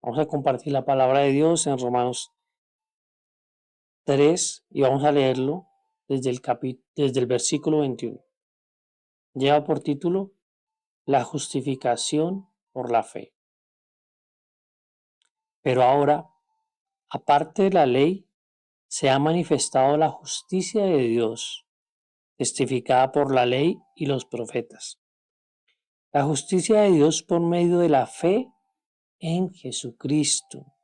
Vamos a compartir la palabra de Dios en Romanos 3 y vamos a leerlo desde el versículo 21. Lleva por título La justificación por la fe. Pero ahora, aparte de la ley, se ha manifestado la justicia de Dios, testificada por la ley y los profetas. La justicia de Dios por medio de la fe en Jesucristo,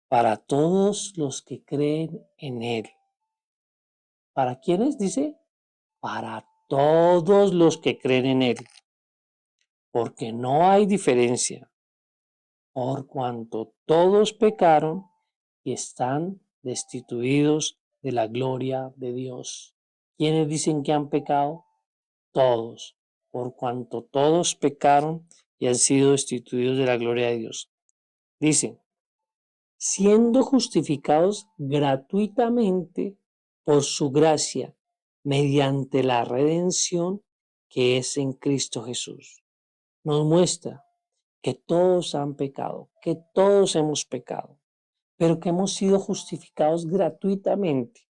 para todos los que creen en Él. ¿Para quiénes dice? Para todos los que creen en Él, porque no hay diferencia, por cuanto todos pecaron y están destituidos de la gloria de Dios. ¿Quiénes dicen que han pecado? Todos, por cuanto todos pecaron y han sido destituidos de la gloria de Dios. Dicen, siendo justificados gratuitamente por su gracia, mediante la redención que es en Cristo Jesús. Nos muestra que todos han pecado, que todos hemos pecado, pero que hemos sido justificados gratuitamente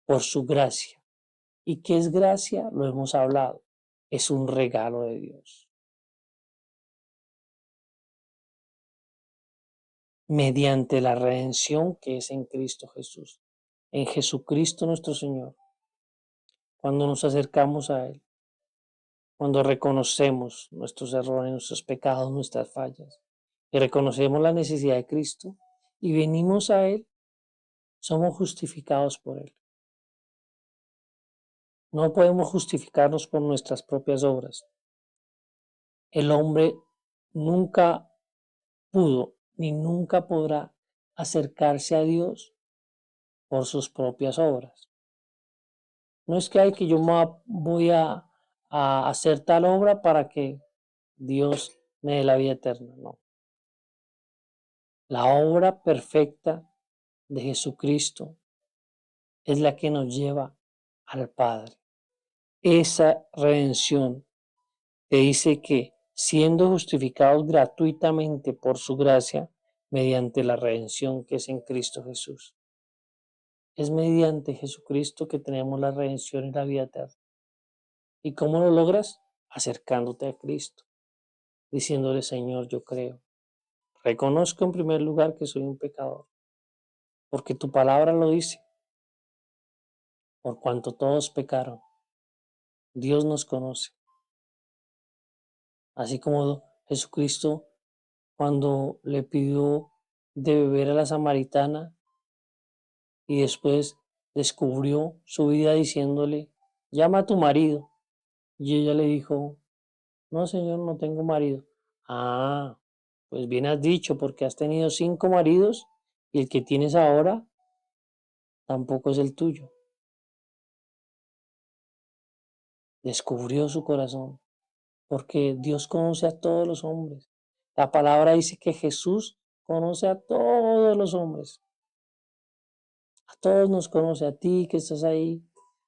por su gracia. ¿Y qué es gracia? Lo hemos hablado. Es un regalo de Dios. Mediante la redención que es en Cristo Jesús. En Jesucristo nuestro Señor. Cuando nos acercamos a Él. Cuando reconocemos nuestros errores, nuestros pecados, nuestras fallas. Y reconocemos la necesidad de Cristo. Y venimos a Él. Somos justificados por Él. No podemos justificarnos por nuestras propias obras. El hombre nunca pudo ni nunca podrá acercarse a Dios por sus propias obras. No es que hay que yo voy a hacer tal obra para que Dios me dé la vida eterna, no. La obra perfecta de Jesucristo es la que nos lleva al Padre. Esa redención te dice que siendo justificados gratuitamente por su gracia, mediante la redención que es en Cristo Jesús. Es mediante Jesucristo que tenemos la redención y la vida eterna. ¿Y cómo lo logras? Acercándote a Cristo, diciéndole, Señor, yo creo. Reconozco en primer lugar que soy un pecador, porque tu palabra lo dice. Por cuanto todos pecaron, Dios nos conoce. Así como Jesucristo, cuando le pidió de beber a la samaritana y después descubrió su vida diciéndole, llama a tu marido. Y ella le dijo, no, Señor, no tengo marido. Ah, pues bien has dicho, porque has tenido 5 maridos y el que tienes ahora tampoco es el tuyo. Descubrió su corazón, porque Dios conoce a todos los hombres. La palabra dice que Jesús conoce a todos los hombres. A todos nos conoce, a ti que estás ahí,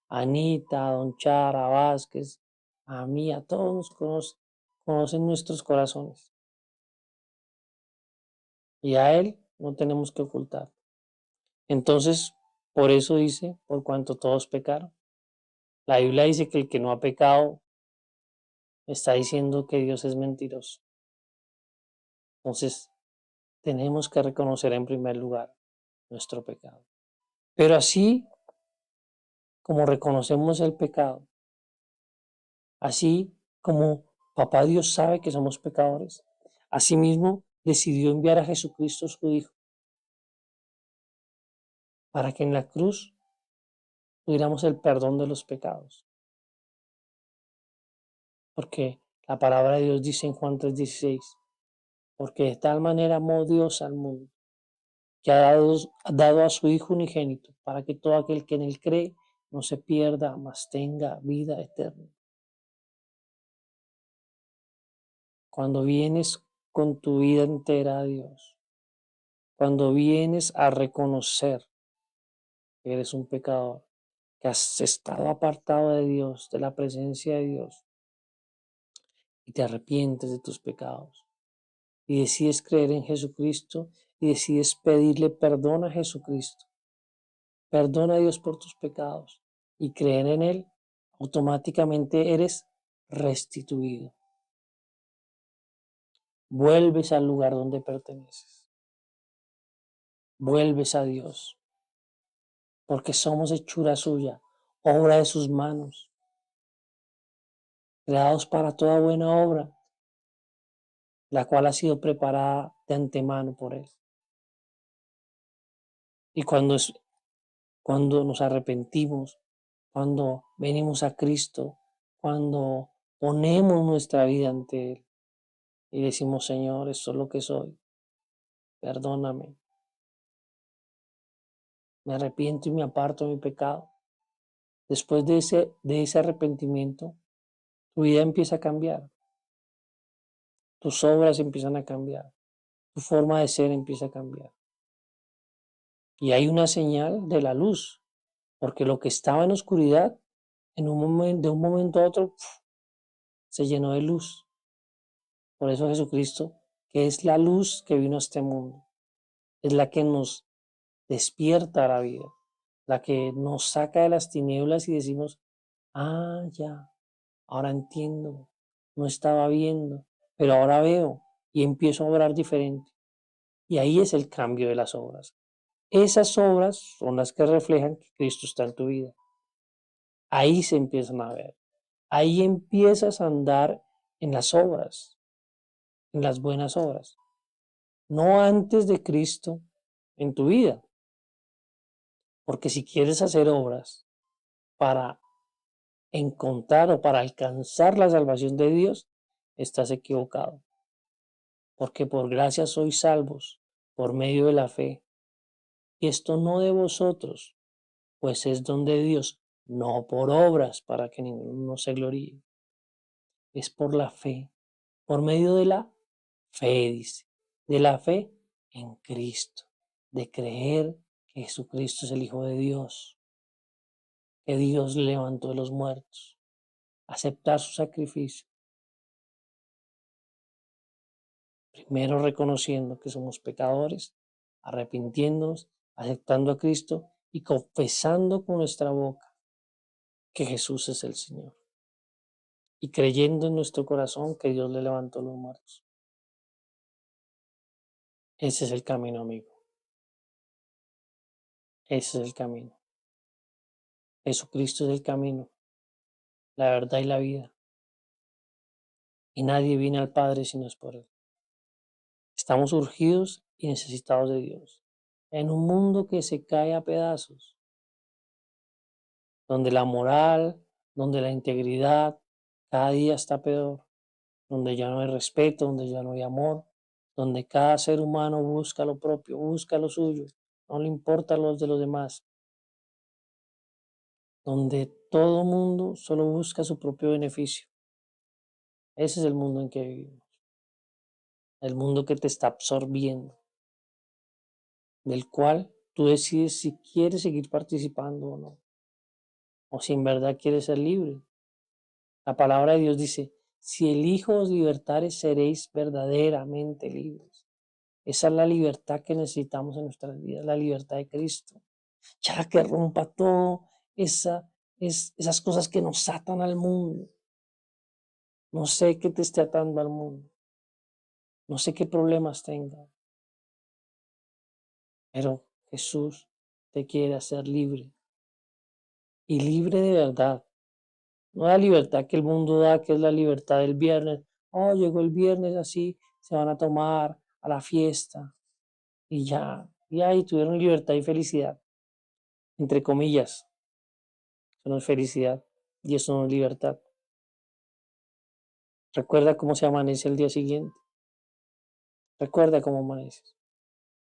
a Anita, a Don Chara, a Vázquez, a mí, a todos nos conoce, conocen nuestros corazones. Y a Él no tenemos que ocultar. Entonces, por eso dice, por cuanto todos pecaron. La Biblia dice que el que no ha pecado está diciendo que Dios es mentiroso. Entonces, tenemos que reconocer en primer lugar nuestro pecado. Pero así como reconocemos el pecado, así como Papá Dios sabe que somos pecadores, asimismo decidió enviar a Jesucristo su Hijo para que en la cruz tuviéramos el perdón de los pecados. Porque la palabra de Dios dice en Juan 3:16, porque de tal manera amó Dios al mundo, que ha dado a su Hijo unigénito, para que todo aquel que en él cree no se pierda, mas tenga vida eterna. Cuando vienes con tu vida entera a Dios, cuando vienes a reconocer que eres un pecador, que has estado apartado de Dios, de la presencia de Dios, y te arrepientes de tus pecados, y decides creer en Jesucristo y decides pedirle perdón a Jesucristo, perdona a Dios por tus pecados y creer en Él, automáticamente eres restituido. Vuelves al lugar donde perteneces. Vuelves a Dios, porque somos hechura suya, obra de sus manos, creados para toda buena obra, la cual ha sido preparada de antemano por Él. Y cuando nos arrepentimos, cuando venimos a Cristo, cuando ponemos nuestra vida ante Él y decimos, Señor, esto es lo que soy, perdóname, me arrepiento y me aparto de mi pecado. Después de ese arrepentimiento, tu vida empieza a cambiar, tus obras empiezan a cambiar, tu forma de ser empieza a cambiar. Y hay una señal de la luz, porque lo que estaba en oscuridad, de un momento a otro, se llenó de luz. Por eso Jesucristo, que es la luz que vino a este mundo, es la que nos despierta a la vida, la que nos saca de las tinieblas y decimos, ya, ahora entiendo, no estaba viendo, pero ahora veo y empiezo a obrar diferente. Y ahí es el cambio de las obras. Esas obras son las que reflejan que Cristo está en tu vida. Ahí se empiezan a ver. Ahí empiezas a andar en las obras, en las buenas obras. No antes de Cristo en tu vida. Porque si quieres hacer obras para encontrar o para alcanzar la salvación de Dios, estás equivocado. Porque por gracia sois salvos por medio de la fe. Y esto no de vosotros, pues es don de Dios, no por obras para que ninguno se gloríe. Es por la fe, por medio de la fe, dice, de la fe en Cristo, de creer que Jesucristo es el Hijo de Dios, que Dios le levantó de los muertos, aceptar su sacrificio, primero reconociendo que somos pecadores, arrepintiéndonos, aceptando a Cristo y confesando con nuestra boca que Jesús es el Señor y creyendo en nuestro corazón que Dios le levantó de los muertos. Ese es el camino, amigo. Ese es el camino. Jesucristo es el camino, la verdad y la vida. Y nadie viene al Padre si no es por Él. Estamos urgidos y necesitados de Dios. En un mundo que se cae a pedazos, donde la moral, donde la integridad cada día está peor, donde ya no hay respeto, donde ya no hay amor, donde cada ser humano busca lo propio, busca lo suyo, no le importa los de los demás, donde todo mundo solo busca su propio beneficio. Ese es el mundo en que vivimos, el mundo que te está absorbiendo, del cual tú decides si quieres seguir participando o no, o si en verdad quieres ser libre. La palabra de Dios dice, si el Hijo os libertare, seréis verdaderamente libres. Esa es la libertad que necesitamos en nuestras vidas, la libertad de Cristo. Ya que rompa todo esas cosas que nos atan al mundo. No sé qué te esté atando al mundo. No sé qué problemas tenga. Pero Jesús te quiere hacer libre. Y libre de verdad. No la libertad que el mundo da, que es la libertad del viernes. Oh, llegó el viernes así, se van a tomar a la fiesta. Y ahí tuvieron libertad y felicidad. Entre comillas, eso no es felicidad y eso no es libertad. Recuerda cómo se amanece el día siguiente. Recuerda cómo amaneces.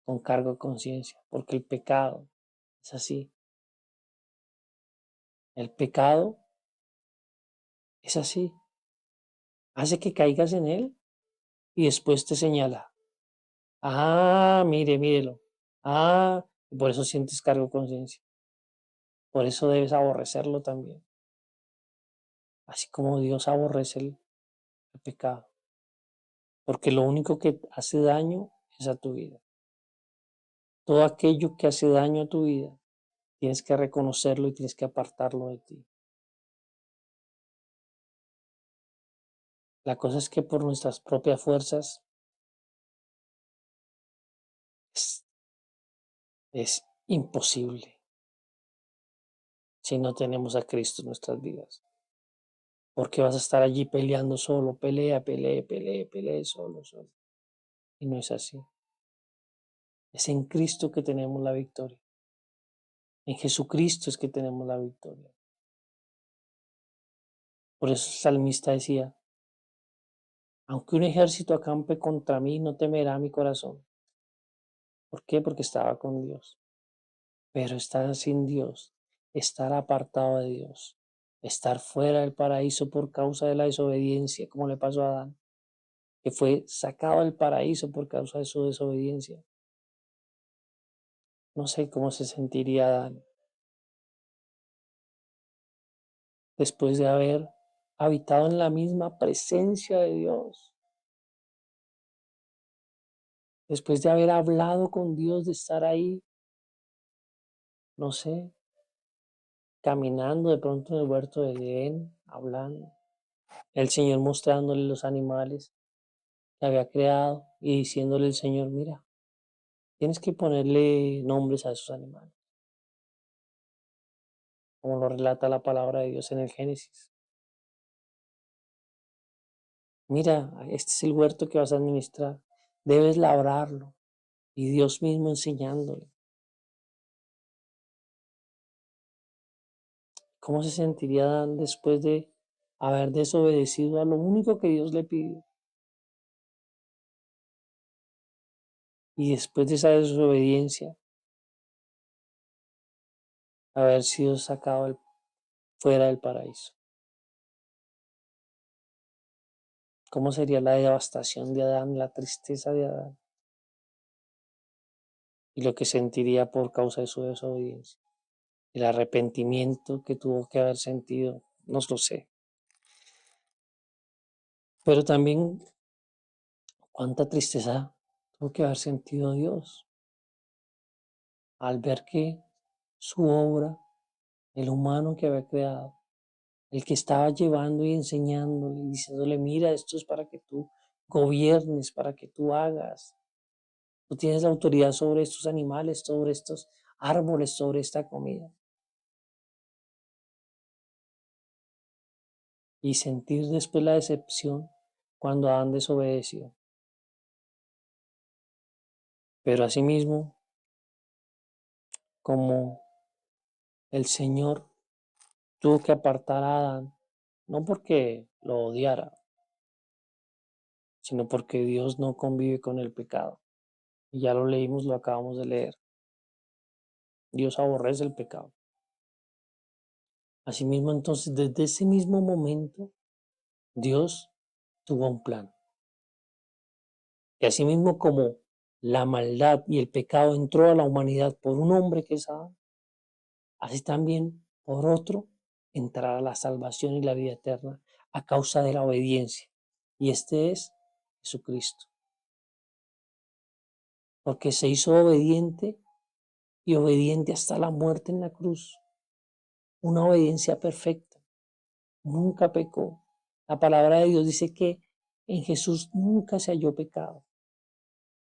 Con cargo de conciencia. Porque el pecado es así. El pecado es así. Hace que caigas en él y después te señala. Mírelo. Y por eso sientes cargo de conciencia. Por eso debes aborrecerlo también. Así como Dios aborrece el pecado. porque lo único que hace daño es a tu vida. Todo aquello que hace daño a tu vida, tienes que reconocerlo y tienes que apartarlo de ti. La cosa es que por nuestras propias fuerzas es, es imposible si no tenemos a Cristo en nuestras vidas. Porque vas a estar allí peleando solo, pelee solo. Y no es así. Es en Cristo que tenemos la victoria. En Jesucristo es que tenemos la victoria. Por eso el salmista decía, aunque un ejército acampe contra mí, no temerá mi corazón. ¿Por qué? Porque estaba con Dios. Pero estar sin Dios, estar apartado de Dios, estar fuera del paraíso por causa de la desobediencia, como le pasó a Adán, que fue sacado del paraíso por causa de su desobediencia. No sé cómo se sentiría Adán después de haber habitado en la misma presencia de Dios, después de haber hablado con Dios, de estar ahí, no sé, caminando de pronto en el huerto de Edén, hablando, el Señor mostrándole los animales que había creado y diciéndole el Señor, mira, tienes que ponerle nombres a esos animales, como lo relata la palabra de Dios en el Génesis. Mira, este es el huerto que vas a administrar, debes labrarlo y Dios mismo enseñándole. ¿Cómo se sentiría Adán después de haber desobedecido a lo único que Dios le pidió? Y después de esa desobediencia, haber sido sacado fuera del paraíso. ¿Cómo sería la devastación de Adán, la tristeza de Adán y lo que sentiría por causa de su desobediencia? El arrepentimiento que tuvo que haber sentido, no lo sé. Pero también cuánta tristeza tuvo que haber sentido Dios al ver que su obra, el humano que había creado, el que estaba llevando y enseñándole y diciéndole, mira, esto es para que tú gobiernes, para que tú hagas. Tú tienes la autoridad sobre estos animales, sobre estos árboles, sobre esta comida. Y sentir después la decepción cuando Adán desobedeció. Pero asimismo, como el Señor tuvo que apartar a Adán, no porque lo odiara, sino porque Dios no convive con el pecado. Y ya lo leímos, lo acabamos de leer. Dios aborrece el pecado. Asimismo, entonces, desde ese mismo momento, Dios tuvo un plan. Y asimismo, como la maldad y el pecado entró a la humanidad por un hombre que es Adán, así también por otro entrará la salvación y la vida eterna a causa de la obediencia. Y este es Jesucristo. Porque se hizo obediente y obediente hasta la muerte en la cruz. Una obediencia perfecta. Nunca pecó. La palabra de Dios dice que en Jesús nunca se halló pecado.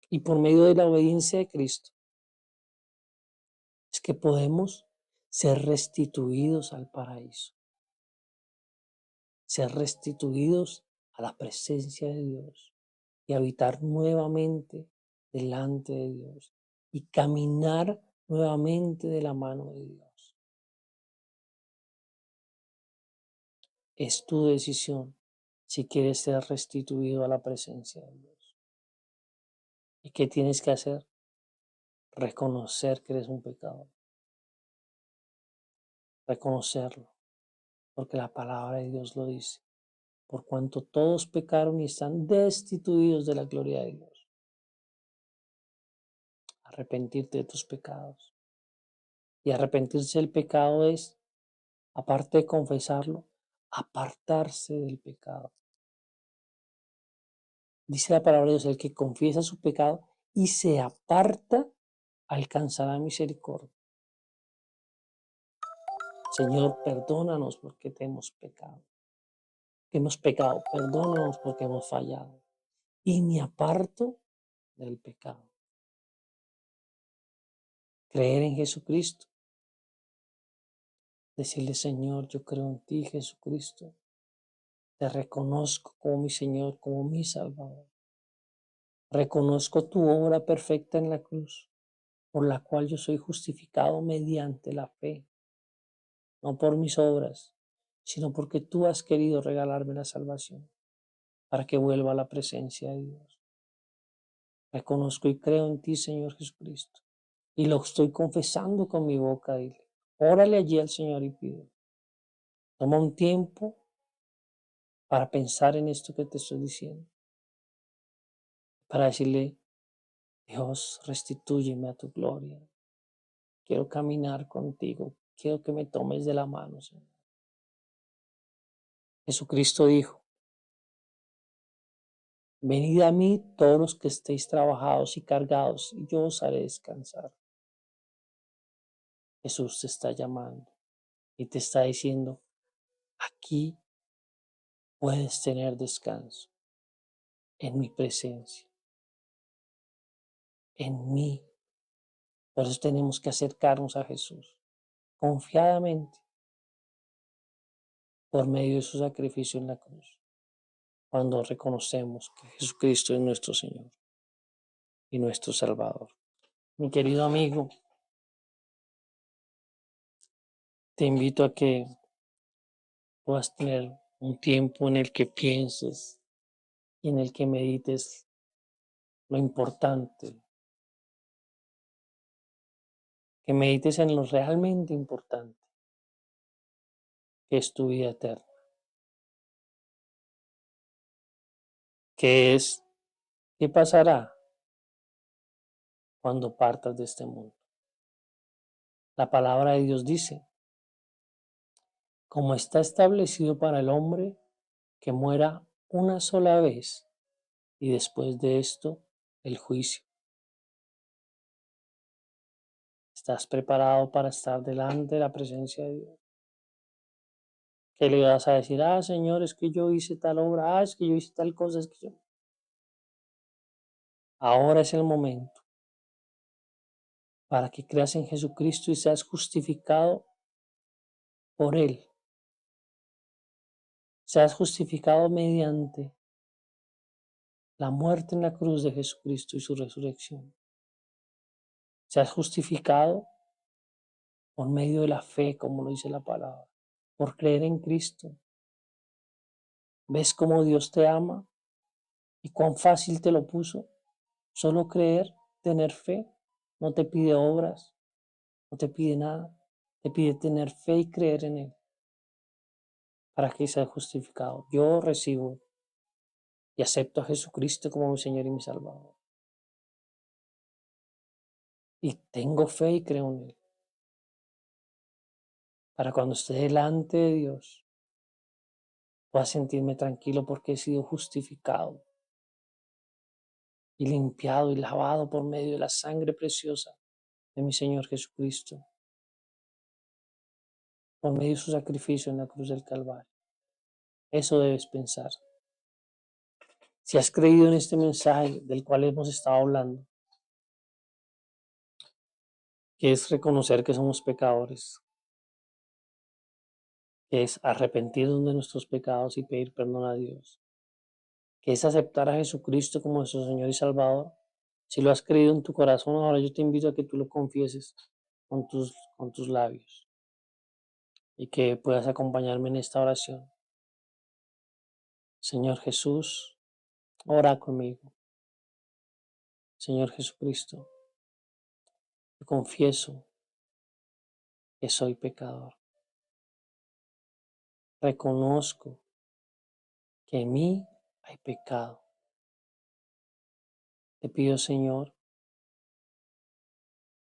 Y por medio de la obediencia de Cristo es que podemos ser restituidos al paraíso, ser restituidos a la presencia de Dios y habitar nuevamente delante de Dios y caminar nuevamente de la mano de Dios. Es tu decisión si quieres ser restituido a la presencia de Dios. ¿Y qué tienes que hacer? Reconocer que eres un pecador, reconocerlo, porque la palabra de Dios lo dice. Por cuanto todos pecaron y están destituidos de la gloria de Dios. Arrepentirte de tus pecados. Y arrepentirse del pecado es, aparte de confesarlo, apartarse del pecado. Dice la palabra de Dios, el que confiesa su pecado y se aparta, alcanzará misericordia. Señor, perdónanos porque te hemos pecado. Perdónanos porque hemos fallado. Y me aparto del pecado. Creer en Jesucristo. Decirle, Señor, yo creo en ti, Jesucristo. Te reconozco como mi Señor, como mi Salvador. Reconozco tu obra perfecta en la cruz, por la cual yo soy justificado mediante la fe, no por mis obras, sino porque tú has querido regalarme la salvación para que vuelva a la presencia de Dios. Reconozco y creo en ti, Señor Jesucristo, y lo estoy confesando con mi boca. Dile, órale allí al Señor y pide. Toma un tiempo para pensar en esto que te estoy diciendo, para decirle, Dios, restitúyeme a tu gloria. Quiero caminar contigo. Quiero que me tomes de la mano, Señor. Jesucristo dijo, venid a mí todos los que estéis trabajados y cargados, y yo os haré descansar. Jesús te está llamando y te está diciendo, aquí puedes tener descanso en mi presencia, en mí. Por eso tenemos que acercarnos a Jesús confiadamente por medio de su sacrificio en la cruz, cuando reconocemos que Jesucristo es nuestro Señor y nuestro Salvador. Mi querido amigo, te invito a que puedas tener un tiempo en el que pienses y en el que medites lo importante, que medites en lo realmente importante, que es tu vida eterna, que es qué pasará cuando partas de este mundo. La palabra de Dios dice, como está establecido para el hombre que muera una sola vez y después de esto el juicio. ¿Estás preparado para estar delante de la presencia de Dios? ¿Qué le vas a decir? Ah, Señor, es que yo hice tal obra, es que yo hice tal cosa, es que yo... Ahora es el momento para que creas en Jesucristo y seas justificado por Él. Seas justificado mediante la muerte en la cruz de Jesucristo y su resurrección. Seas justificado por medio de la fe, como lo dice la palabra, por creer en Cristo. ¿Ves cómo Dios te ama y cuán fácil te lo puso? Solo creer, tener fe, no te pide obras, no te pide nada, te pide tener fe y creer en Él para que seas justificado. Yo recibo y acepto a Jesucristo como mi Señor y mi Salvador. Y tengo fe y creo en Él. Para cuando esté delante de Dios, pueda sentirme tranquilo porque he sido justificado y limpiado y lavado por medio de la sangre preciosa de mi Señor Jesucristo, por medio de su sacrificio en la cruz del Calvario. Eso debes pensar. Si has creído en este mensaje del cual hemos estado hablando, que es reconocer que somos pecadores, que es arrepentirnos de nuestros pecados y pedir perdón a Dios, que es aceptar a Jesucristo como nuestro Señor y Salvador. Si lo has creído en tu corazón, ahora yo te invito a que tú lo confieses con tus labios y que puedas acompañarme en esta oración. Señor Jesús, ora conmigo. Señor Jesucristo, yo confieso que soy pecador. Reconozco que en mí hay pecado. Te pido, Señor,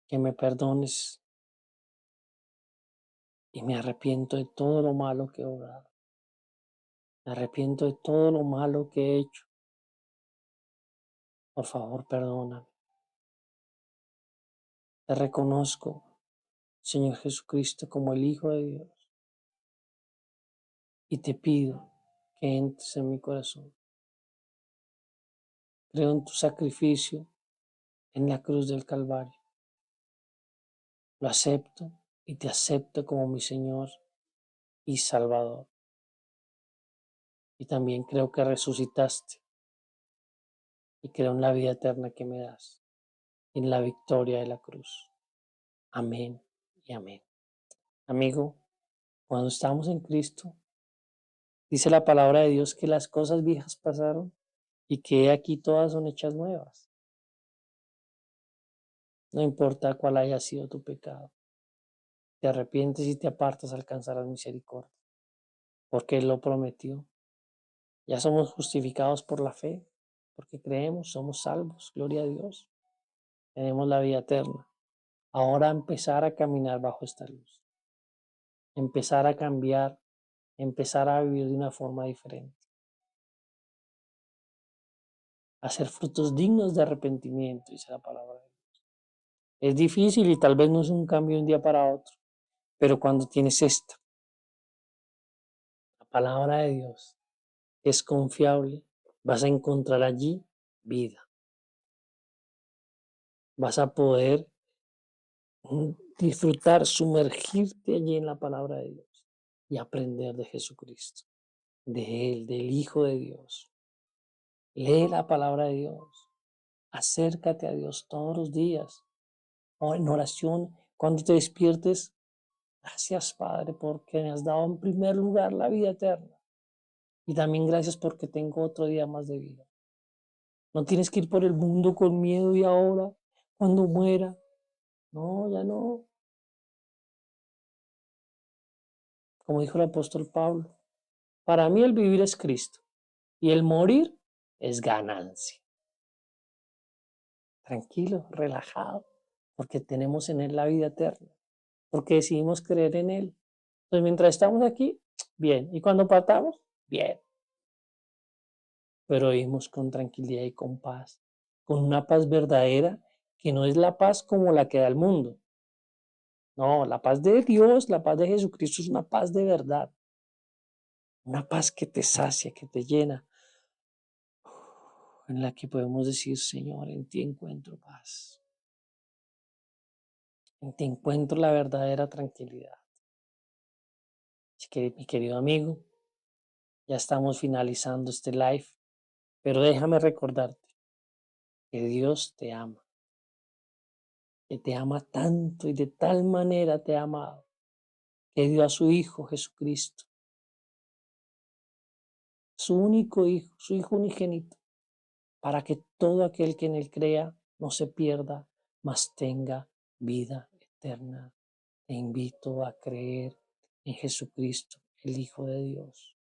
que me perdones y me arrepiento de todo lo malo que he obrado. Me arrepiento de todo lo malo que he hecho Por favor, perdóname. Te reconozco, Señor Jesucristo, como el Hijo de Dios y te pido que entres en mi corazón. Creo en tu sacrificio en la cruz del Calvario. Lo acepto y te acepto como mi Señor y Salvador. Y también creo que resucitaste y creo en la vida eterna que me das, en la victoria de la cruz. Amén y amén. Amigo, cuando estamos en Cristo, dice la palabra de Dios que las cosas viejas pasaron y que aquí todas son hechas nuevas. No importa cuál haya sido tu pecado, te arrepientes y te apartas, alcanzarás misericordia, porque Él lo prometió. Ya somos justificados por la fe, porque creemos, somos salvos, gloria a Dios. Tenemos la vida eterna. Ahora empezar a caminar bajo esta luz, empezar a cambiar, empezar a vivir de una forma diferente, hacer frutos dignos de arrepentimiento, dice la palabra. Es difícil y tal vez no es un cambio de un día para otro, pero cuando tienes esta, la palabra de Dios, que es confiable, vas a encontrar allí vida. Vas a poder disfrutar, sumergirte allí en la palabra de Dios y aprender de Jesucristo, de Él, del Hijo de Dios. Lee la palabra de Dios, acércate a Dios todos los días, o en oración, cuando te despiertes. Gracias, Padre, porque me has dado en primer lugar la vida eterna. Y también gracias porque tengo otro día más de vida. No tienes que ir por el mundo con miedo y ahora, cuando muera. No, ya no. Como dijo el apóstol Pablo, para mí el vivir es Cristo y el morir es ganancia. Tranquilo, relajado, porque tenemos en Él la vida eterna, porque decidimos creer en Él. Entonces, mientras estamos aquí, bien. Y cuando partamos, bien. Pero vivimos con tranquilidad y con paz, con una paz verdadera que no es la paz como la que da el mundo. No, la paz de Dios, la paz de Jesucristo es una paz de verdad, una paz que te sacia, que te llena, en la que podemos decir, Señor, en ti encuentro paz, en ti encuentro la verdadera tranquilidad. Así que, mi querido amigo, ya estamos finalizando este live, pero déjame recordarte que Dios te ama, que te ama tanto y de tal manera te ha amado, que dio a su Hijo Jesucristo, su único Hijo, su Hijo unigénito, para que todo aquel que en Él crea no se pierda, mas tenga vida eterna. Te invito a creer en Jesucristo, el Hijo de Dios.